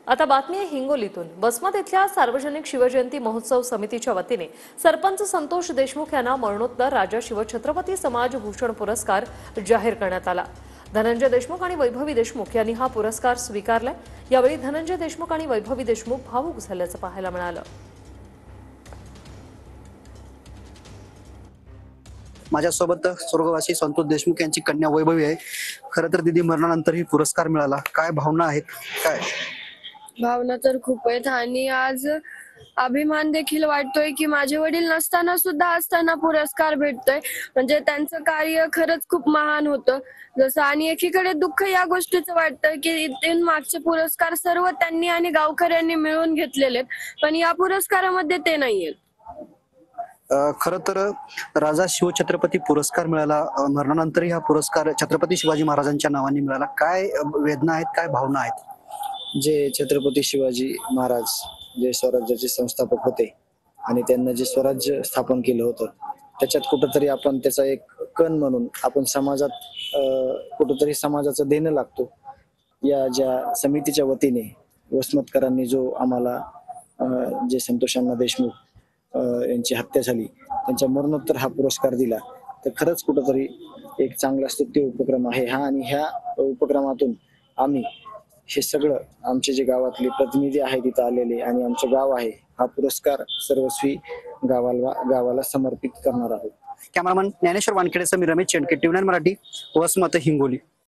आता बातमी आहे हिंगोलीतून। वसमत इथल्या सार्वजनिक शिवजयंती महोत्सव समितीच्या वतीने सरपंच संतोष देशमुख यांना मरणोत्तर राजा शिवछत्रपती समाज भूषण पुरस्कार जाहीर करण्यात आला। धनंजय देशमुख आणि वैभवी देशमुख यांनी हा पुरस्कार स्वीकारलाय। यावेळी धनंजय देशमुख आणि वैभवी देशमुख भावुक झाल्याचं पाहायला मिळालं। माझ्यासोबत स्वर्गवासी संतोष देशमुख यांची कन्या वैभवी आहे। खरं तर दीदी मरणानंतर ही पुरस्कार मिळाला, काय भावना आहेत? काय भावना तर खूप आहेत आणि आज अभिमान देखील वाटतोय की माझे वडील नसताना सुद्धा असताना पुरस्कार भेटतोय, म्हणजे त्यांचं कार्य खरंच खूप महान होतं जसं। आणि एकीकडे दुःख या गोष्टीचं वाटतं की इथून मागचे पुरस्कार सर्व त्यांनी आणि गावकऱ्यांनी मिळून घेतलेले, पण या पुरस्कारामध्ये ते नाहीये। खरं तर राजा शिवछत्रपती पुरस्कार मिळाला, मरणानंतरही हा पुरस्कार छत्रपती शिवाजी महाराजांच्या नावाने मिळाला। काय वेदना आहेत, काय भावना आहेत? जे छत्रपती शिवाजी महाराज जे स्वराज्याचे संस्थापक होते आणि त्यांना जे स्वराज्य स्थापन केलं होतं, त्याच्यात कुठंतरी आपण त्याचा एक कण म्हणून आपण समाजात कुठंतरी समाजाचं देणं लागतो। या ज्या समितीच्या वतीने वसमतकरांनी जो आम्हाला जे संतोषांना देशमुख यांची हत्या झाली त्यांच्या मरणोत्तर हा पुरस्कार दिला, तर खरंच कुठंतरी एक चांगला स्तुत्य उपक्रम आहे हा। आणि ह्या उपक्रमातून आम्ही हे सगळं आमचे जे गावातले प्रतिनिधी आहेत तिथं आलेले आणि आमचं गाव आहे हा पुरस्कार सर्वस्वी गावाला समर्पित करणार आहोत। कॅमेरामन ज्ञानेश्वर वानखेडेसह मी रमेश चेंडके, टीव्ही 9 मराठी, वसमत, हिंगोली।